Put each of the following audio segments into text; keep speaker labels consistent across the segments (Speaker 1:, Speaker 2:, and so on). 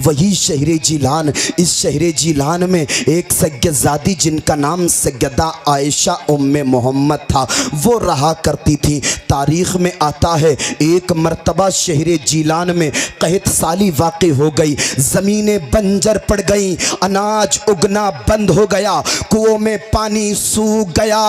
Speaker 1: وہی شہر جیلان۔ اس شہر جیلان میں ایک سیدزادی جن کا نام سیدہ عائشہ ام محمد تھا وہ رہا کرتی تھی۔ تاریخ میں آتا ہے ایک مرتبہ شہر جیلان میں قحط سالی واقع ہو گئی، زمینیں بنجر پڑ گئیں، اناج اگنا بند ہو گیا، کنووں میں پانی سوکھ گیا۔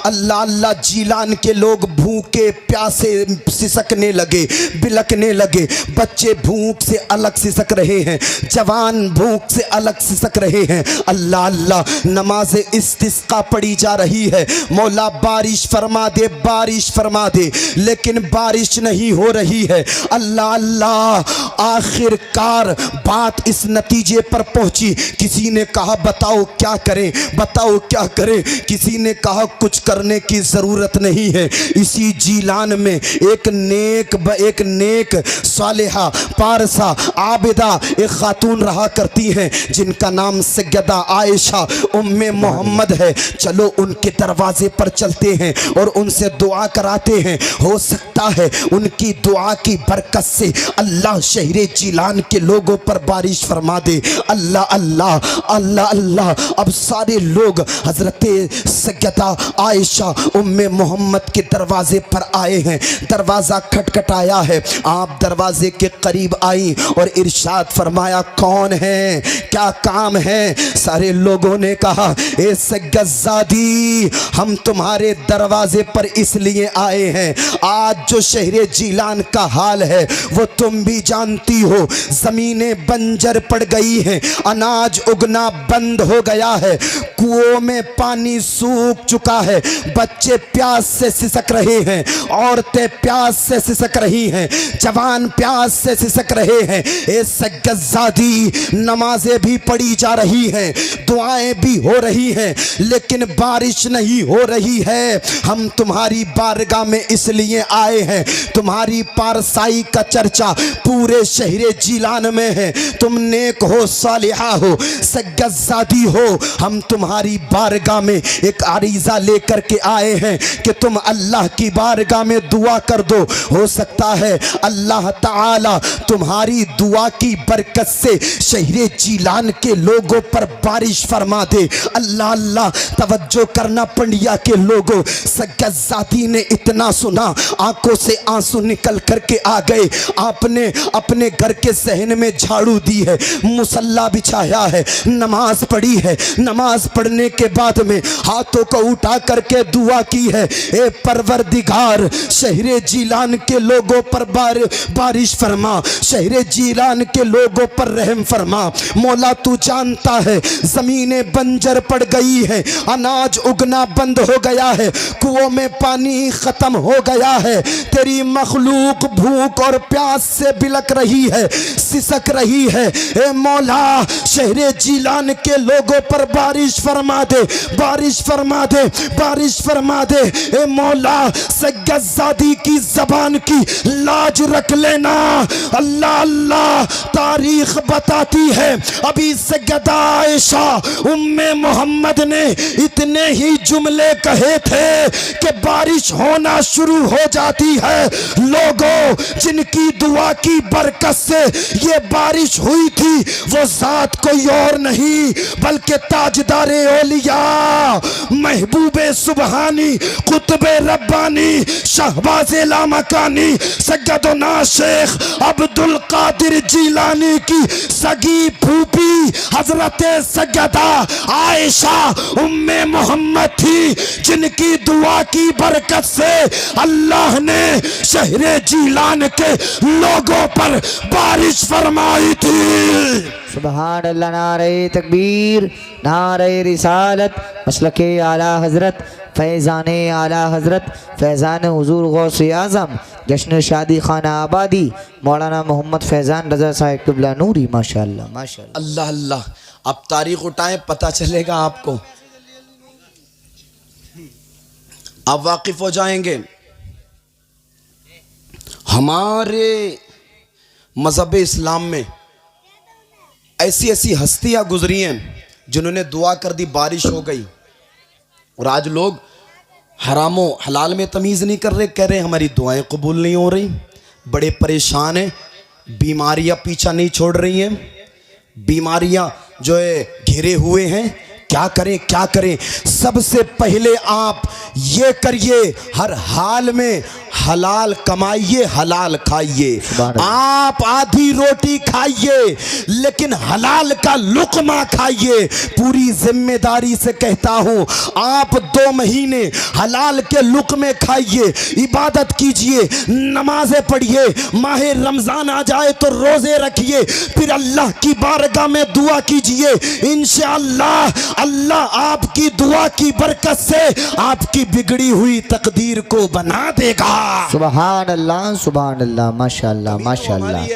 Speaker 1: اللہ اللہ جیلان کے لوگ بھوکے پیاسے سسکنے لگے، بلکنے لگے۔ بچے بھوک سے الگ سسک رہے ہیں، جوان بھوک سے الگ سسک رہے ہیں۔ اللہ اللہ نماز استسقا پڑھی جا رہی ہے، مولا بارش فرما دے، بارش فرما دے، لیکن بارش نہیں ہو رہی ہے۔ اللہ اللہ آخر کار بات اس نتیجے پر پہنچی، کسی نے کہا بتاؤ کیا کریں، بتاؤ کیا کریں۔ کسی نے کہا کچھ کرنے کی ضرورت نہیں ہے۔ اسی جیلان میں ایک نیک صالحہ پارسا عابدہ ایک خاتون رہا کرتی ہیں جن کا نام سیدہ عائشہ ام محمد ہے۔ چلو ان کے دروازے پر چلتے ہیں اور ان سے دعا کراتے ہیں، ہو سکتا ہے ان کی دعا کی برکت سے اللہ شہر جیلان کے لوگوں پر بارش فرما دے۔ اللہ اللہ اللہ اللہ۔ اب سارے لوگ حضرت سیدہ عائشہ ام محمد کے دروازے پر آئے ہیں۔ دروازہ کھٹکھٹایا ہے، آپ دروازے کے قریب آئیں اور ارشاد فرمایا کون ہے، کیا کام ہے؟ سارے لوگوں نے کہا اے سیدزادی ہم تمہارے دروازے پر اس لیے آئے ہیں، آج جو شہر جیلان کا حال ہے وہ تم بھی جانتی ہو، زمینیں بنجر پڑ گئی ہیں، اناج اگنا بند ہو گیا ہے، کنووں میں پانی سوکھ چکا ہے، بچے پیاس سے سسک رہے ہیں، عورتیں پیاس سے سسک رہی ہیں، جوان پیاس سے سسک رہے ہیں۔ اے سیدزادی نمازیں بھی پڑھی جا رہی ہیں، دعائیں بھی ہو رہی ہیں، لیکن بارش نہیں ہو رہی ہے۔ ہم تمہاری بارگاہ میں اس لیے آئے ہیں، تمہاری پارسائی کا چرچا پورے شہر جیلان میں ہے، تم نیک ہو، صالحہ ہو، سیدزادی ہو۔ ہم تمہاری بارگاہ میں ایک عریضہ لے کر کے آئے ہیں کہ تم اللہ کی بارگاہ میں دعا کر دو، ہو سکتا ہے اللہ تعالی تمہاری دعا کی برکت سے شہر جیلان کے لوگوں پر بارش فرما دے۔ اللہ اللہ توجہ کرنا پنڈیا کے لوگوں، سیدزادی نے اتنا سنا آنکھوں سے آنسو نکل کر کے آ گئے۔ آپ نے اپنے گھر کے صحن میں جھاڑو دی ہے، مصلی بچھایا ہے، نماز پڑھی ہے، نماز پڑھنے کے بعد میں ہاتھوں کو اٹھا کر کے دعا کی ہے، اے پروردگار شہر جیلان کے لوگوں پر بارش فرما، شہر جیلان کے لوگوں پر رحم فرما۔ مولا تو جانتا ہے زمینیں بنجر پڑ گئی ہیں، اناج اگنا بند ہو گیا ہے، کنووں میں پانی ختم ہو گیا ہے، تیری مخلوق بھوک اور پیاس سے بلک رہی ہے، سسک رہی ہے۔ اے مولا شہر جیلان کے لوگوں پر بارش فرما دے، بارش فرما دے، بارش فرما دے۔ اے مولا سیدزادی کی زبان کی لاج رکھ لینا۔ اللہ اللہ تاریخ بتاتی ہے ابھی سیدہ عائشہ ام محمد نے اتنے ہی جملے کہے تھے کہ بارش ہونا شروع ہو جاتی ہے۔ لوگوں جن کی دعا کی برکت سے یہ بارش ہوئی تھی وہ ذات کوئی اور نہیں بلکہ تاجدار اولیاء، محبوب سبحانی، قطب ربانی، شہباز لامکانی، سیدنا شیخ عبد القادر جیلانی کی سگی پھوپھی حضرت سیدہ عائشہ ام محمد تھی، جن کی دعا کی برکت سے اللہ نے شہر جیلان کے لوگوں پر بارش فرمائی تھی۔
Speaker 2: سبحان اللہ، نعرہ تکبیر، نعرہ رسالت، مسلک اعلیٰ حضرت، فیضان اعلیٰ حضرت، فیضان حضور غوث اعظم، جشن شادی خانہ آبادی، مولانا محمد فیضان رضا صاحب قبلہ نوری۔ ماشاءاللہ ماشاءاللہ۔
Speaker 1: اللہ اللہ۔ اب تاریخ اٹھائیں پتہ چلے گا آپ کو، آپ واقف ہو جائیں گے۔ ہمارے مذہب اسلام میں ایسی ایسی ہستیاں گزری ہیں جنہوں نے دعا کر دی، بارش ہو گئی، اور آج لوگ حرام و حلال میں تمیز نہیں کر رہے، کہہ رہے ہماری دعائیں قبول نہیں ہو رہی، بڑے پریشان ہیں، بیماریاں پیچھا نہیں چھوڑ رہی ہیں۔ बीमारियां जो है घिरे हुए हैं, क्या करें क्या करें। सबसे पहले आप ये करिए, हर हाल में हलाल कमाइए, हलाल खाइए। आप आधी रोटी खाइए लेकिन हलाल का लुक़मा खाइए। पूरी जिम्मेदारी से कहता हूँ, आप 2 महीने हलाल के लुक़मे खाइए, इबादत कीजिए, नमाज़ें पढ़िए, माह रमज़ान आ जाए तो रोज़े रखिए, फिर अल्लाह की बारगाह में दुआ कीजिए। इंशाअल्लाह अल्लाह आपकी दुआ की बरकत से आपकी बिगड़ी हुई तकदीर को बना देगा।
Speaker 2: सुभान अल्लाह, माशाअल्लाह माशाअल्लाह।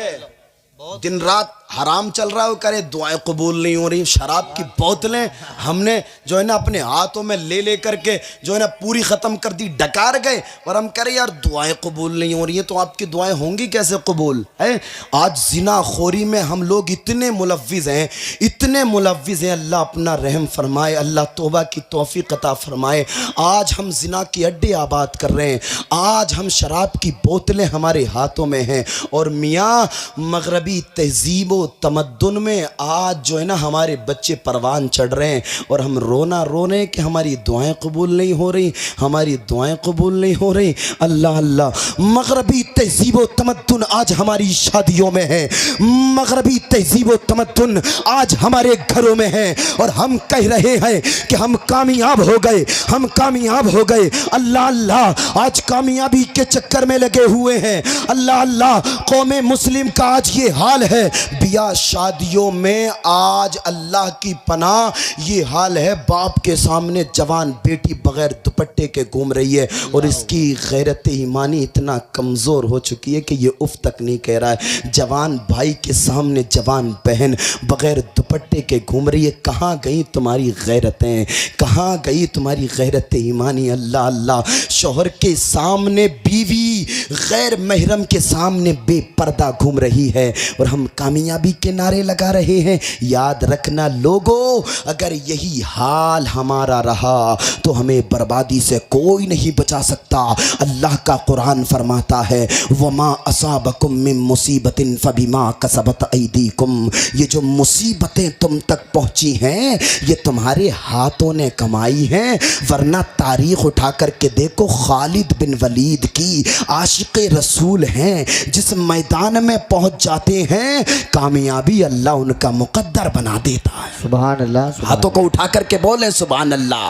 Speaker 1: दिन रात हराम चल रहा है, वो करे दुआएं कबूल नहीं हो रही। शराब की बोतलें हमने जो है ना अपने हाथों में ले करके जो है ना पूरी ख़त्म कर दी, डकार गए, और हम कह रहे यार दुआएं कबूल नहीं हो रही हैं, तो आपकी दुआएं होंगी कैसे कबूल है। आज जिना खोरी में हम लोग इतने मुलव्विज़ हैं, इतने मुलव्विज़ हैं। अल्लाह अपना रहम फरमाए, अल्लाह तौबा की तौफीक अता फरमाए। आज हम जिना की अड्डे आबाद कर रहे हैं, आज हम शराब की बोतलें हमारे हाथों में हैं, और मियाँ मगरबी तहजीब तमद्दुन में आज जो है ना हमारे बच्चे परवान चढ़ रहे हैं, और हम रोना रो रहे हैं कि हमारी दुआएं कबूल नहीं हो रही, हमारी दुआएं कबूल नहीं हो रही। अल्लाह अल्लाह। मगरबी तहजीब व तमद्दुन आज हमारी शादियों में है, मगरबी तहजीब व तमद्दुन आज हमारे घरों में है, और हम कह रहे हैं कि हम कामयाब हो गए, हम कामयाब हो गए। अल्लाह अल्लाह। आज कामयाबी के चक्कर में लगे हुए हैं। अल्लाह अल्लाह। कौमे मुस्लिम का आज ये हाल है, बिया शादियों में आज अल्लाह की पनाह ये हाल है, बाप के सामने जवान बेटी बगैर दुपट्टे के घूम रही है, और इसकी गैरत ईमानी इतना कमज़ोर हो चुकी है कि ये उफ तक नहीं कह रहा है। जवान भाई के सामने जवान बहन बगैर दुपट्टे के घूम रही है। कहाँ गई तुम्हारी गैरतें, कहाँ गई तुम्हारी गैरत ईमानी। अल्लाह अल्लाह। शौहर के सामने बीवी गैर महरम के सामने बेपर्दा घूम रही है, और हम कामयाबी के नारे लगा रहे हैं। याद रखना लोगों, अगर यही हाल हमारा रहा तो हमें बर्बादी से कोई नहीं बचा सकता। अल्लाह का कुरान फरमाता है, वमा असाबकुम मिन मुसीबतिन फबिमा कसबत ऐदीकुम। ये जो मुसीबतें तुम तक पहुंची हैं ये तुम्हारे हाथों ने कमाई हैं, वरना तारीख उठा करके देखो, खालिद बिन वलीद की आशिक़ रसूल हैं, जिस मैदान में पहुंच जाते हैं कामयाबी अल्लाह उनका मुकद्दर बना देता है।
Speaker 2: सुभान अल्लाह।
Speaker 1: हाथों को उठा करके बोले सुभान अल्लाह।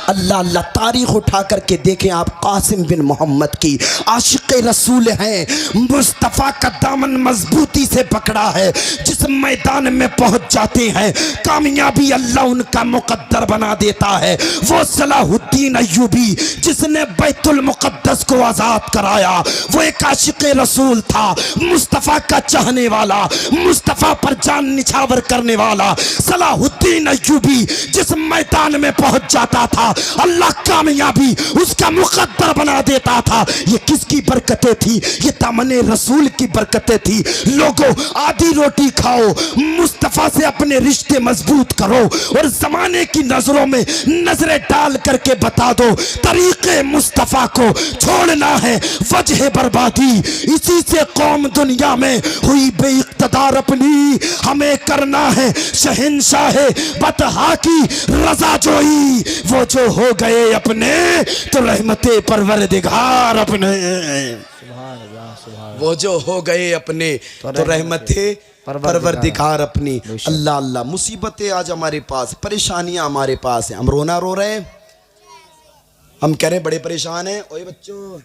Speaker 1: अल्लाह अल्लाह। तारीख उठा करके देखें आप, कासिम बिन मोहम्मद की आशिक़ रसूल हैं, मुस्तफ़ा का दामन मजबूती से पकड़ा है, जिस मैदान में पहुंच जाते हैं कामयाबी अल्लाह उनका मुकद्दर बना देता है। वो सलाहुद्दीन अय्यूबी जिसने बैतुल मुक़द्दस को आज़ाद कराया, वो एक आशिक़ रसूल था, मुस्तफ़ा का चाहने वाला, मुस्तफ़ा पर जान निछावर करने वाला। सलाहुद्दीन अय्यूबी जिस मैदान में पहुंच जाता था अल्लाह कामयाबी उसका मुकद्दर बना देता था। ये किसकी बरकतें थी? ये दामने रसूल की बरकतें थी। लोगों, आधी रोटी खाओ, मुस्तफ़ा से अपने रिश्ते मजबूत करो, और ज़माने की नज़रों में नजरें डाल करके बता दो, तरीक़े मुस्तफ़ा को छोड़ना है वजह बर्बादी। इसी से कौम दुनिया में हुई बेइक़्तिदार अपनी, हमें करना है शहंशाह बतहा की रज़ा जोई। वो जो हो गए अपने तो रहमते परवरदिगार अपने, वो जो हो गए अपने तो रहमते परवरदिगार अपनी। अल्लाह अल्लाह। मुसीबतें आज हमारे पास, परेशानियां हमारे पास हैं, हम रोना रो रहे हैं, हम कह रहे हैं बड़े परेशान हैं। ओए बच्चों